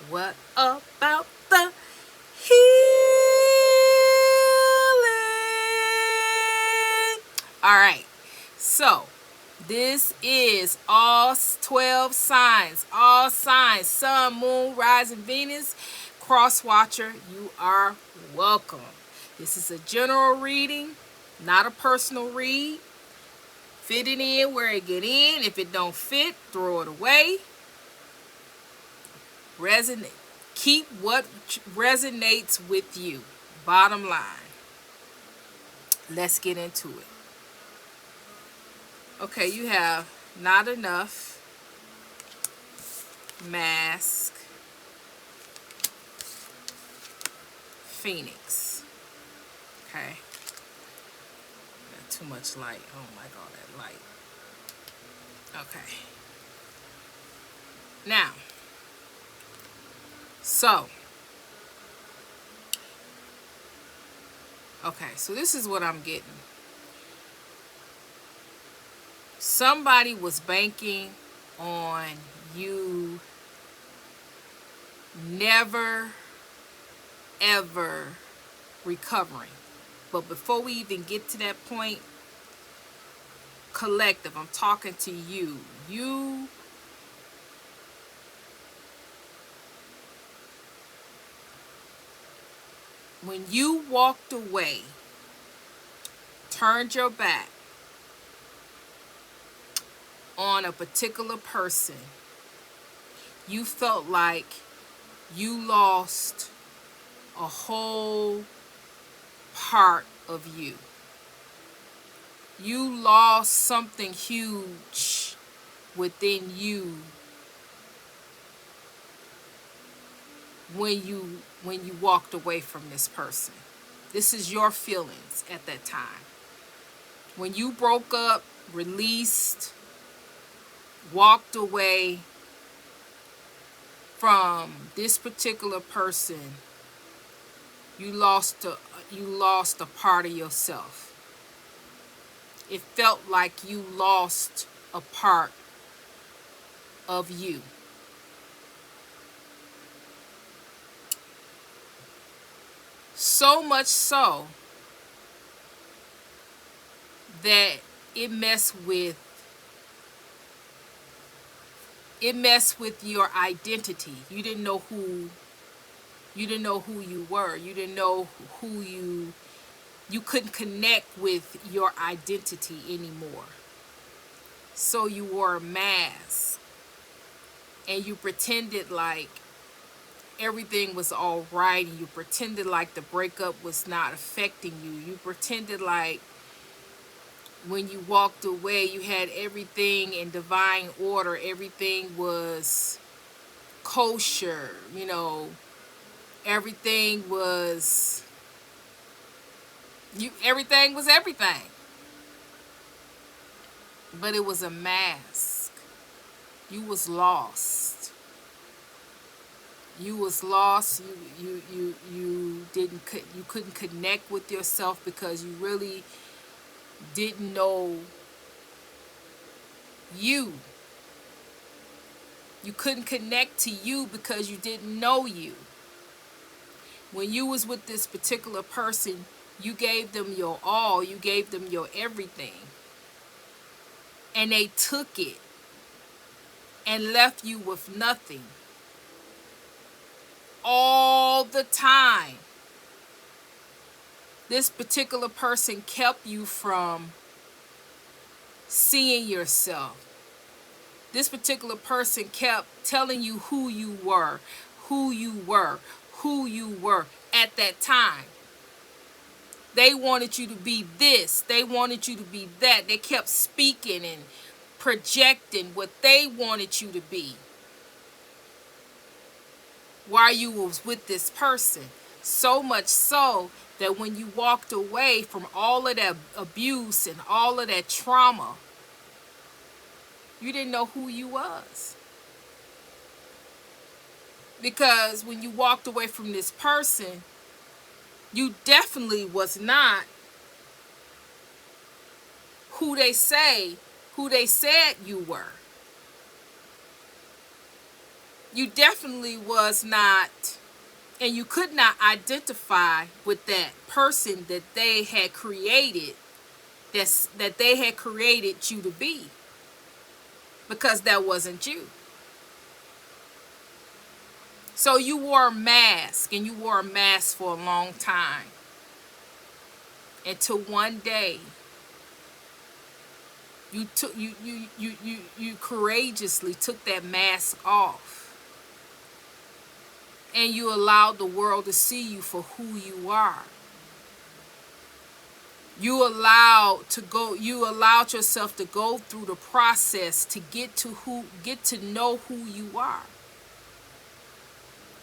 What about the healing? All right. So, this is all 12 signs. All signs. Sun, moon, rising Venus. Cross watcher, you are welcome. This is a general reading, not a personal read. Fit it in where it get in. If it don't fit, throw it away. Resonate. Keep what resonates with you. Bottom line. Let's get into it. Okay, you have not enough, mask, Phoenix. Okay. Got too much light. Oh my god, that light. Okay. Now, so, okay, so this is what I'm getting. Somebody was banking on you never, ever recovering. But before we even get to that point, collective, I'm talking to you. When you walked away, turned your back on a particular person, you felt like you lost a whole part of you. You lost something huge within you when you walked away from this person. This is your feelings at that time. When you broke up, released, walked away from this particular person, you lost a part of yourself. It felt like you lost a part of you. So much so that it messed with your identity. You didn't know who you were. You didn't know who you couldn't connect with your identity anymore. So you wore a mask and you pretended like everything was all right, and you pretended like the breakup was not affecting you. You pretended like when you walked away, you had everything in divine order. Everything was kosher, everything was everything. But it was a mask. You was lost. You was lost. You couldn't connect with yourself because you really didn't know you. You couldn't connect to you because you didn't know you. When you was with this particular person, you gave them your all. You gave them your everything. And they took it and left you with nothing. All the time. This particular person kept you from seeing yourself. This particular person kept telling you who you were at that time. They wanted you to be this. They wanted you to be that. They kept speaking and projecting what they wanted you to be while you was with this person. So much so that when you walked away from all of that abuse and all of that trauma, you didn't know who you was. Because when you walked away from this person, you definitely was not who they said you were. You definitely was not, and you could not identify with that person that they had created, that they had created you to be, because that wasn't you. So you wore a mask, and you wore a mask for a long time, until one day you courageously took that mask off, and you allowed the world to see you for who you are. You allowed yourself to go through the process to get to know who you are.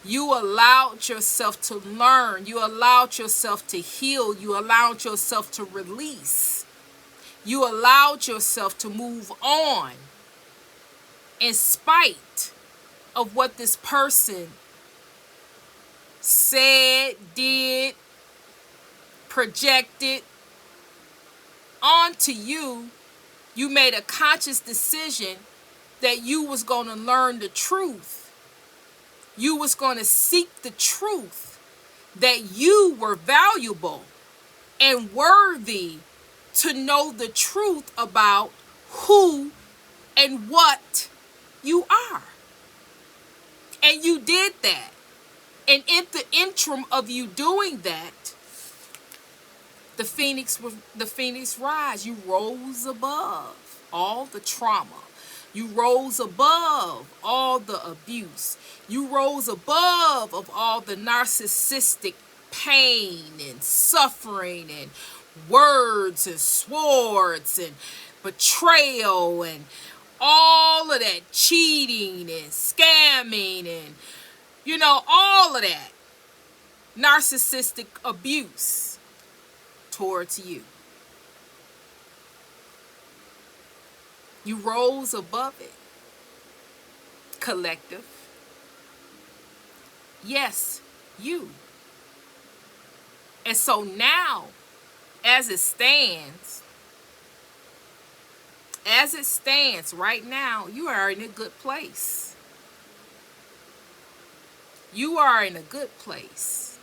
You allowed yourself to learn. You allowed yourself to heal. You allowed yourself to release. You allowed yourself to move on in spite of what this person said, did, projected onto you. You made a conscious decision that you was going to learn the truth. You was going to seek the truth, that you were valuable and worthy to know the truth about who and what you are. And you did that. And in the interim of you doing that, the phoenix rise. You rose above all the trauma. You rose above all the abuse. You rose above of all the narcissistic pain and suffering and words and swords and betrayal and all of that cheating and scamming and all of that narcissistic abuse towards you. You rose above it. Collective. Yes, you. And so now, as it stands right now, you are in a good place. You are in a good place.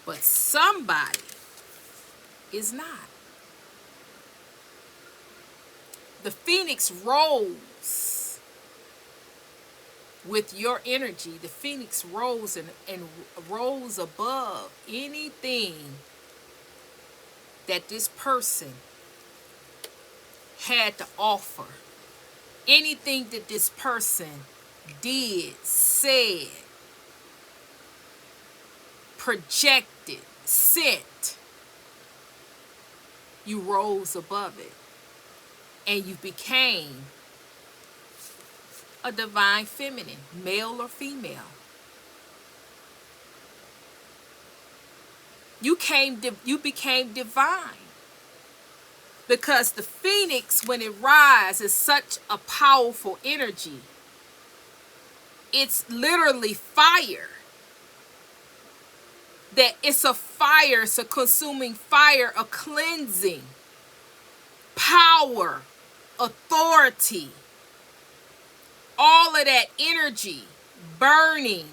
But somebody is not. The phoenix rose with your energy. The phoenix rose and rose above anything that this person had to offer. Anything that this person did, said, projected, sent. You rose above it. And you became a divine feminine, male or female. You became divine. Because the phoenix, when it rises, is such a powerful energy. It's literally fire. That it's a fire, it's a consuming fire, a cleansing, power, authority, all of that energy burning,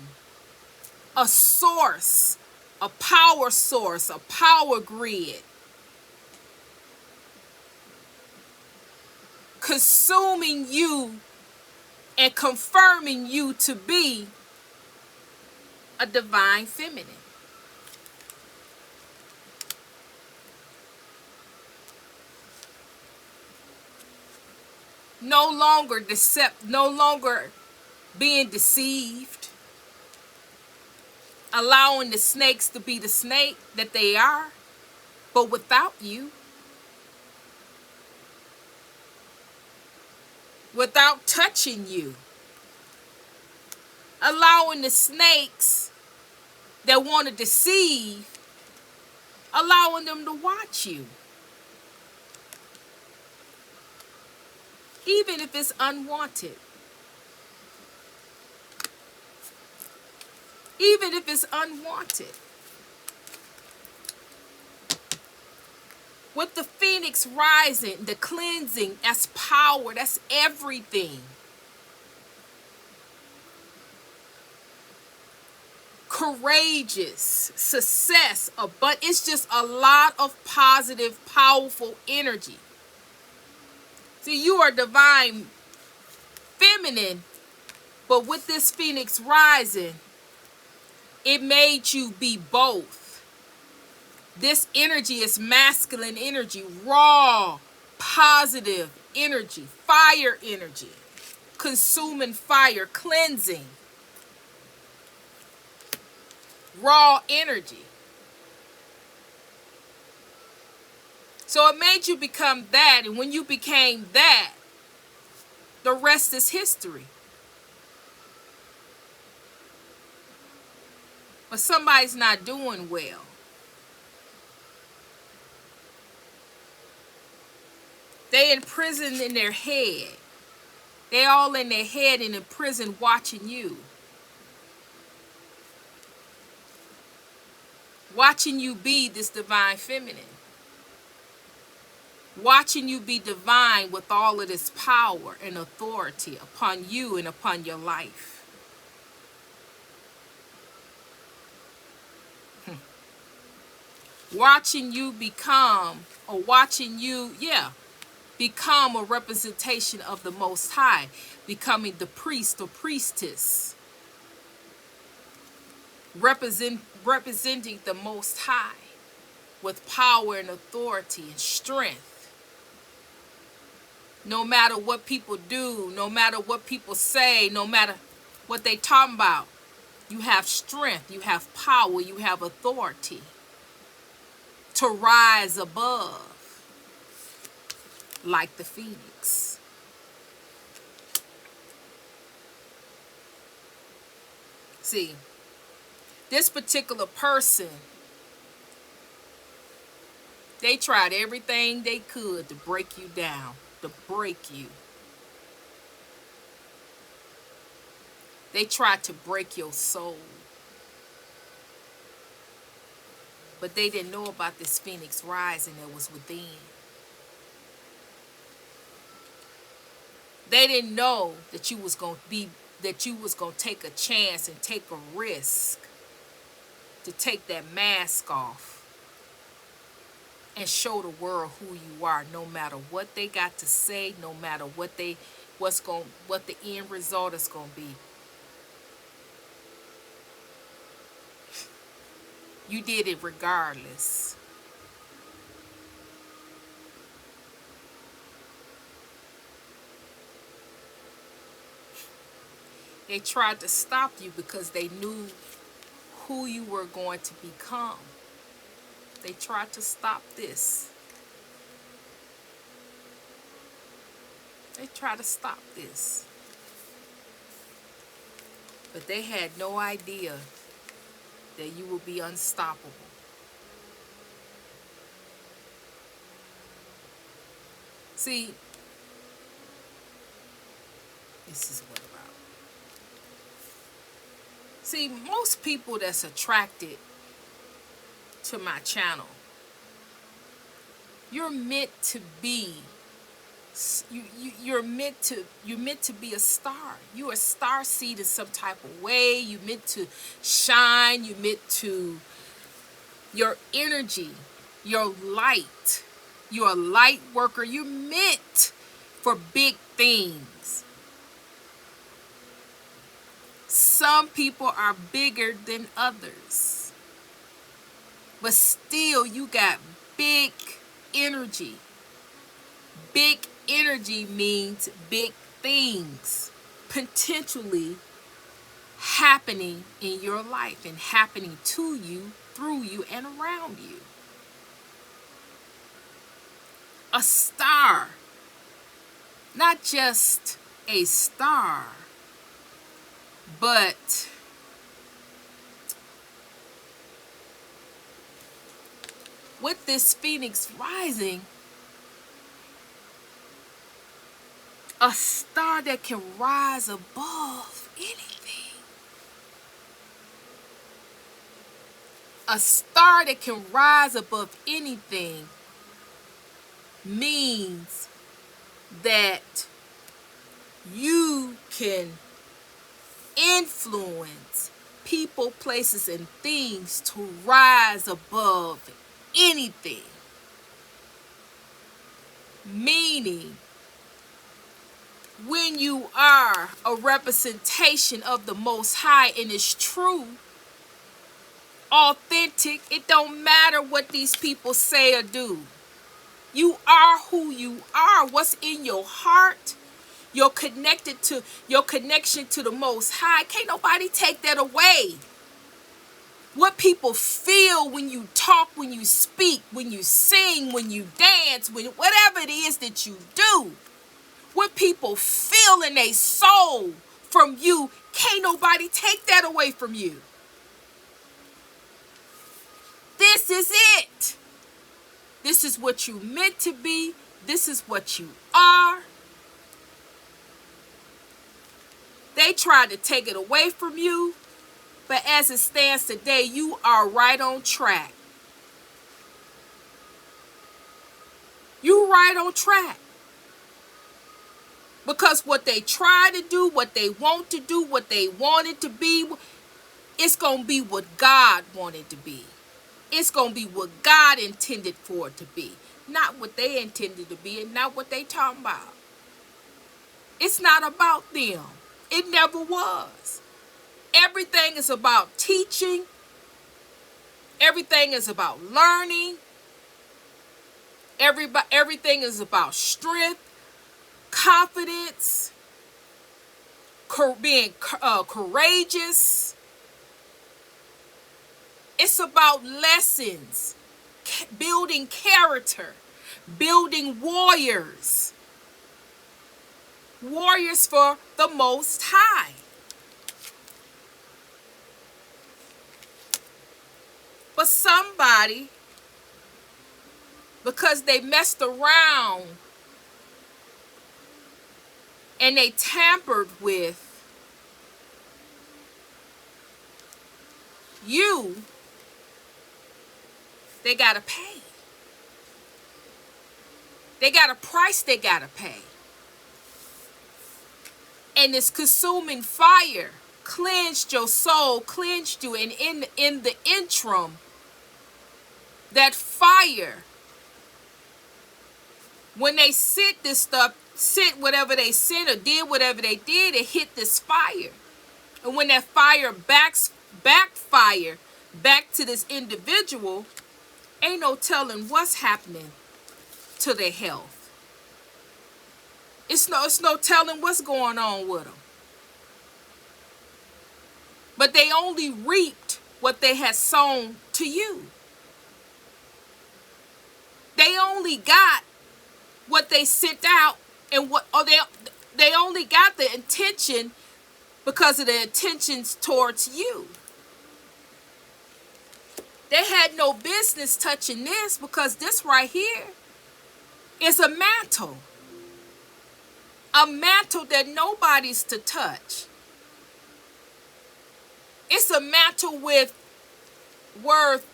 a source, a power source, a power grid, consuming you and confirming you to be a divine feminine. No longer being deceived, allowing the snakes to be the snake that they are, but without you, without touching you, allowing the snakes that want to deceive, allowing them to watch you, even if it's unwanted. Even if it's unwanted. With the phoenix rising, the cleansing, that's power, that's everything. Courageous, success, but it's just a lot of positive, powerful energy. See, you are divine feminine, but with this phoenix rising, it made you be both. This energy is masculine energy, raw, positive energy, fire energy, consuming fire, cleansing, raw energy. So it made you become that, and when you became that, the rest is history. But somebody's not doing well. They in prison in their head. They all in their head and in prison watching you. Watching you be this divine feminine. Watching you be divine with all of this power and authority upon you and upon your life. Watching you become, or watching you, become a representation of the Most High, becoming the priest or priestess, representing the Most High with power and authority and strength. No matter what people do, no matter what people say, no matter what they talking about, you have strength, you have power, you have authority to rise above like the phoenix. See, this particular person, they tried everything they could to break you down, to break you. They tried to break your soul. But they didn't know about this phoenix rising that was within. They didn't know that you was going to take a chance and take a risk to take that mask off and show the world who you are, no matter what they got to say, no matter what the end result is going to be. You did it regardless. They tried to stop you because they knew who you were going to become. They tried to stop this. They tried to stop this. But they had no idea that you would be unstoppable. See, this is what about. See, most people that's attracted to my channel, you're meant to be. You're meant to be a star. You're a star seed in some type of way. You're meant to shine. You're meant to, your energy, your light. You're a light worker. You're meant for big things. Some people are bigger than others. But still, you got big energy. Big energy means big things potentially happening in your life and happening to you, through you, and around you. A star, not just a star, but with this phoenix rising, a star that can rise above anything. A star that can rise above anything means that you can influence people, places, and things to rise above anything. Meaning, when you are a representation of the Most High and it's true, authentic, it don't matter what these people say or do. You are who you are. What's in your heart, your connection to the Most High. Can't nobody take that away. What people feel when you talk, when you speak, when you sing, when you dance, when whatever it is that you do. What people feel in their soul from you, can't nobody take that away from you. This is it. This is what you meant to be. This is what you are. They tried to take it away from you, but as it stands today, you are right on track. You're right on track. Because what they try to do, what they want to do, what they want it to be, it's going to be what God wanted to be. It's going to be what God intended for it to be. Not what they intended to be and not what they talking about. It's not about them. It never was. Everything is about teaching. Everything is about learning. Everything is about strength, confidence, being courageous. It's about lessons, building character, building warriors. Warriors for the Most High. But somebody, because they messed around and they tampered with you, they got to pay. They got a price they got to pay. And this consuming fire cleansed your soul, cleansed you. And in the interim, that fire, when they sent this stuff, sent whatever they sent or did whatever they did, it hit this fire. And when that fire backfire back to this individual, ain't no telling what's happening to their health. It's no telling what's going on with them. But they only reaped what they had sown to you. They only got what they sent out, and they only got the intention because of the intentions towards you. They had no business touching this, because this right here is a mantle. A mantle that nobody's to touch. It's a mantle with worth.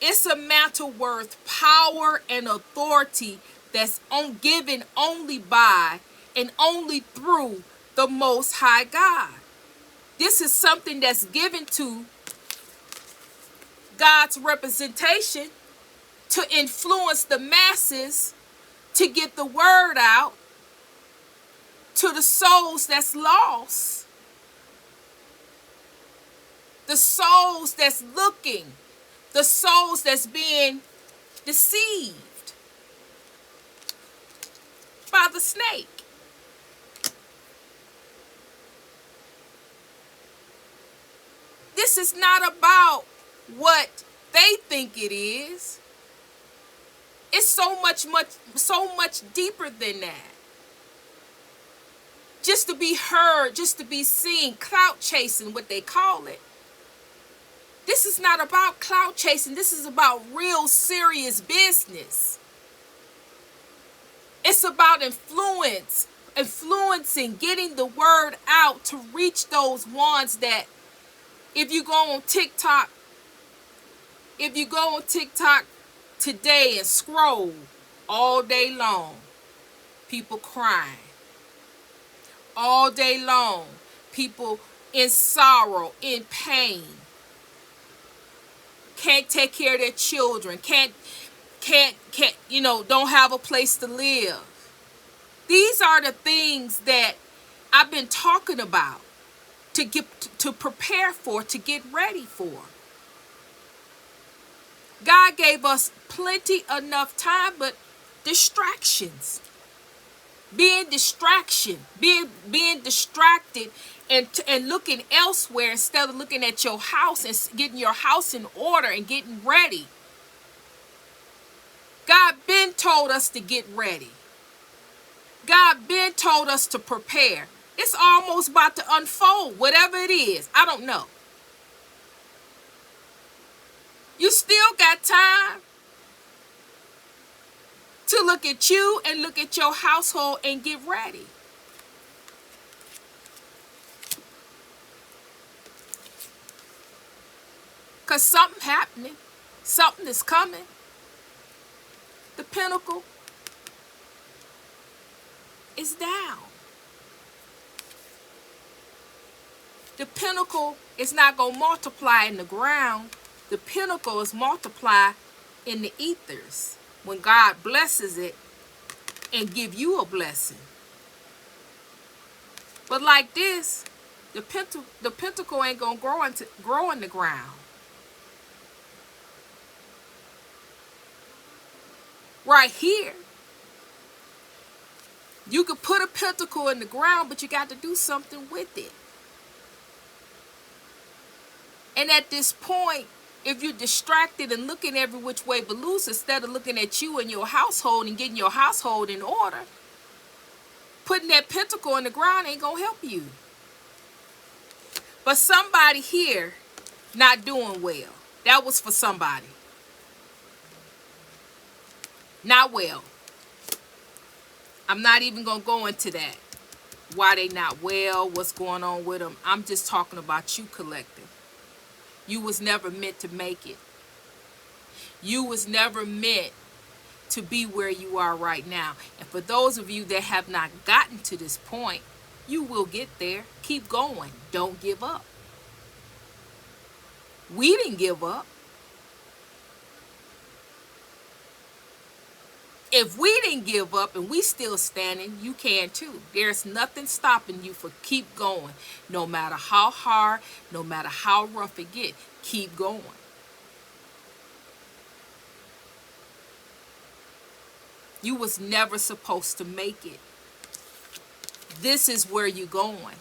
It's a mantle worth power and authority that's given only by and only through the Most High God. This is something that's given to God's representation to influence the masses, to get the word out to the souls that's lost, the souls that's looking, the souls that's being deceived by the snake. This is not about what they think it is. It's so much deeper than that. Just to be heard, just to be seen, clout chasing, what they call it. This is not about clout chasing. This is about real serious business. It's about influencing, getting the word out to reach those ones that, if you go on TikTok, today and scroll all day long. People crying. All day long. People in sorrow, in pain. Can't take care of their children. Can't, don't have a place to live. These are the things that I've been talking about to prepare for, to get ready for. God gave us plenty enough time, but distractions. Being distracted and looking elsewhere instead of looking at your house and getting your house in order and getting ready. God been told us to get ready. God been told us to prepare. It's almost about to unfold, whatever it is. I don't know. You still got time to look at you and look at your household and get ready. Because something's happening. Something is coming. The pinnacle is down. The pinnacle is not going to multiply in the ground. The pinnacle is multiply in the ethers. When God blesses it and give you a blessing. But like this, the pentacle ain't going to grow in the ground. Right here, you could put a pentacle in the ground, but you got to do something with it. And at this point, if you're distracted and looking every which way but loose, instead of looking at you and your household and getting your household in order, putting that pentacle in the ground ain't going to help you. But somebody here not doing well. That was for somebody. Not well. I'm not even going to go into that. Why they not well, what's going on with them. I'm just talking about you, collective. You was never meant to make it. You was never meant to be where you are right now. And for those of you that have not gotten to this point, you will get there. Keep going. Don't give up. We didn't give up. If we didn't give up and we still standing, you can too. There's nothing stopping you for keep going. No matter how hard, no matter how rough it get, keep going. You was never supposed to make it. This is where you're going.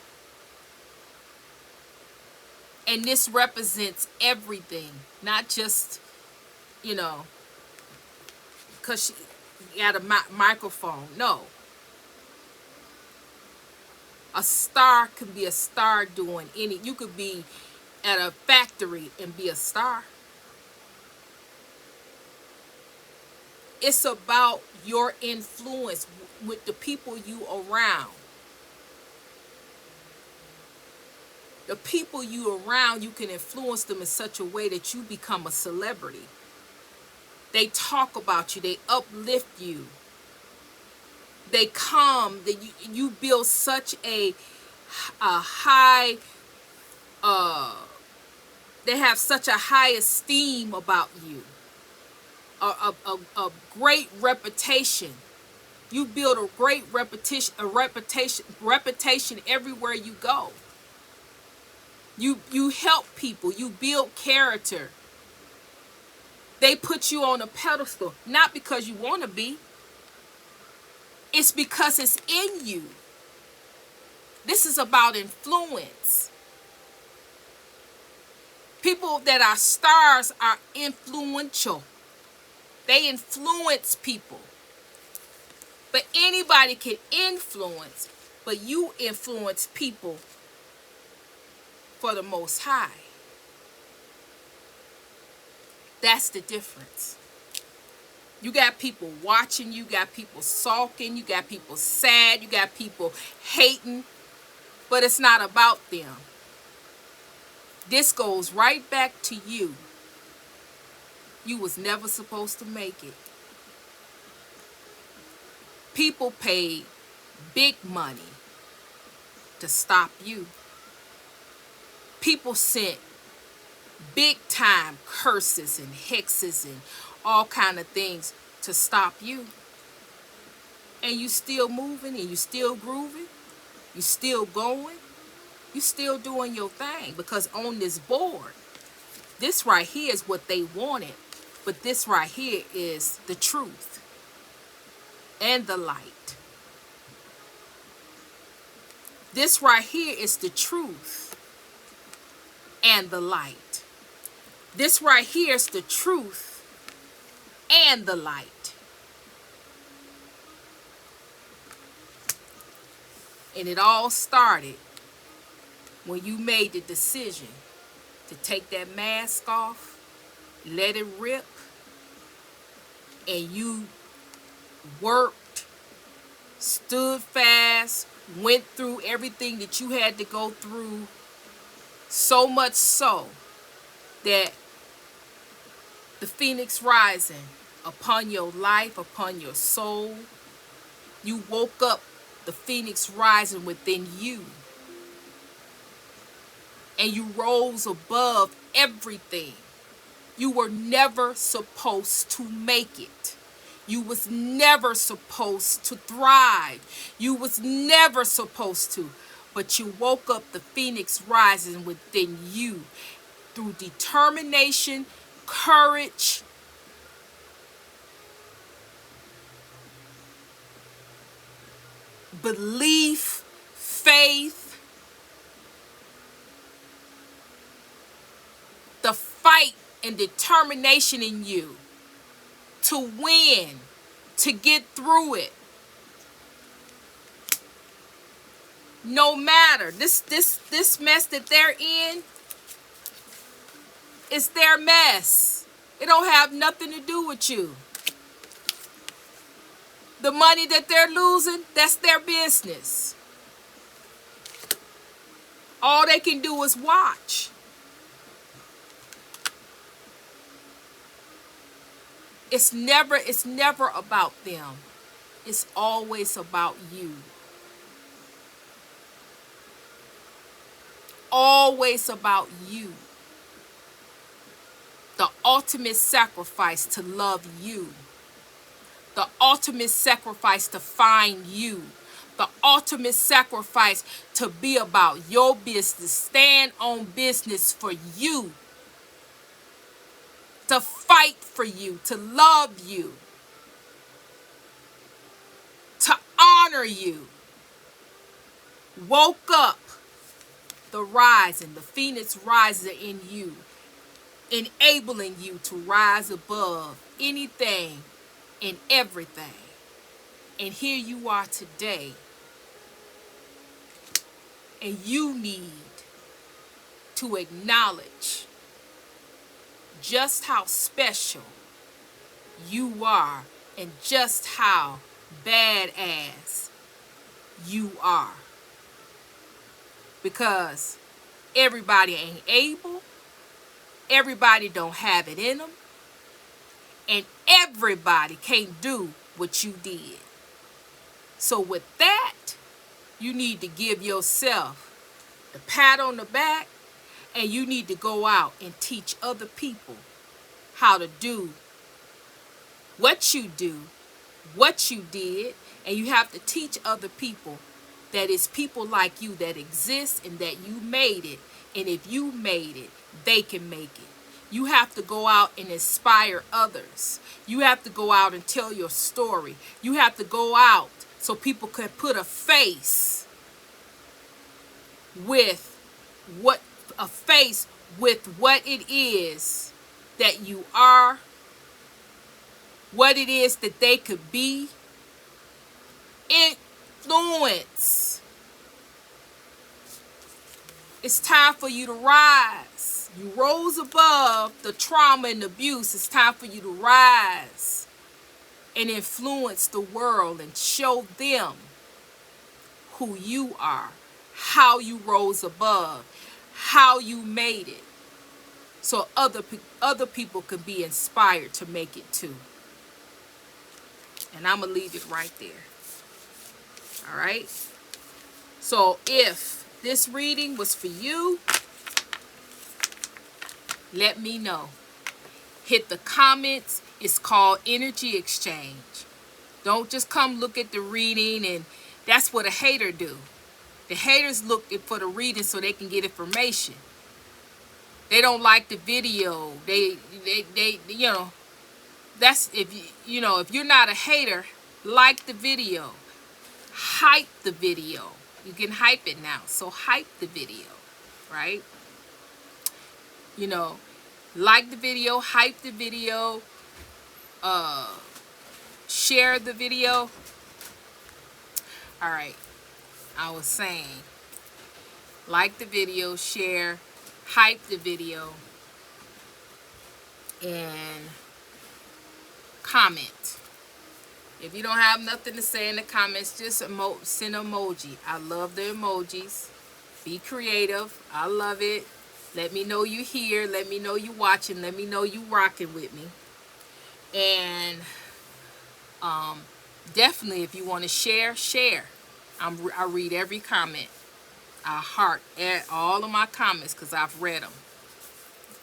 And this represents everything, not just, because she got a microphone. No. A star can be a star doing any. You could be at a factory and be a star. It's about your influence with the people you around. The people you around, you can influence them in such a way that you become a celebrity. They talk about you. They uplift you. They come. You build such a high. They have such a high esteem about you. A great reputation. You build a great reputation everywhere you go. You help people. You build character. They put you on a pedestal, not because you want to be. It's because it's in you. This is about influence. People that are stars are influential. They influence people. But anybody can influence, but you influence people for the Most High. That's the difference. You got people watching, you got people sulking, you got people sad, you got people hating, but it's not about them. This goes right back to you. You was never supposed to make it. People paid big money to stop you. People sent big time curses and hexes and all kind of things to stop you. And you still moving and you still grooving. You still going. You still doing your thing, because on this board, this right here is what they wanted. But this right here is the truth and the light. This right here is the truth and the light. This right here is the truth and the light. And it all started when you made the decision to take that mask off, let it rip, and you worked, stood fast, went through everything that you had to go through, so much so that the phoenix rising upon your life, upon your soul, you woke up the phoenix rising within you, and you rose above everything. You were never supposed to make it. You was never supposed to thrive. You was never supposed to. But you woke up the phoenix rising within you through determination, courage, belief, faith, the fight and determination in you to win, to get through it. No matter this mess that they're in, it's their mess. It don't have nothing to do with you. The money that they're losing, that's their business. All they can do is watch. It's never about them. It's always about you. Always about you. The ultimate sacrifice to love you. The ultimate sacrifice to find you. The ultimate sacrifice to be about your business. Stand on business for you. To fight for you. To love you. To honor you. Woke up the rising, the phoenix riser in you, enabling you to rise above anything and everything. And here you are today, and you need to acknowledge just how special you are and just how badass you are. Because everybody ain't able, everybody don't have it in them, and everybody can't do what you did. So with that, you need to give yourself the pat on the back, and you need to go out and teach other people how to do what you do, what you did, and you have to teach other people that it's people like you that exist and that you made it. And if you made it, they can make it. You have to go out and inspire others. You have to go out and tell your story. You have to go out so people can put a face with what it is that you are, what it is that they could be. Influence. It's time for you to rise. You rose above the trauma and abuse. It's time for you to rise and influence the world and show them who you are, how you rose above, how you made it. so other people can be inspired to make it too. And I'm gonna leave it right there. All right. So if this reading was for you, let me know. Hit the comments. It's called energy exchange. Don't just come look at the reading, and that's what a hater do. The haters look for the reading so they can get information. They don't like the video. They that's if if you're not a hater, like the video. Hype the video. You can hype it now. So hype the video, right? You know, like the video, hype the video, share the video. All right. I was saying, like the video, share, hype the video, and comment. If you don't have nothing to say in the comments, just send emoji. I love the emojis. Be creative. I love it. Let me know you here. Let me know you watching. Let me know you rocking with me. And definitely, if you want to share, share. I read every comment. I heart all of my comments because I've read them.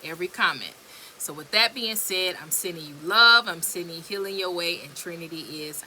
Every comment. So with that being said, I'm sending you love. I'm sending you healing your way. And Trinity is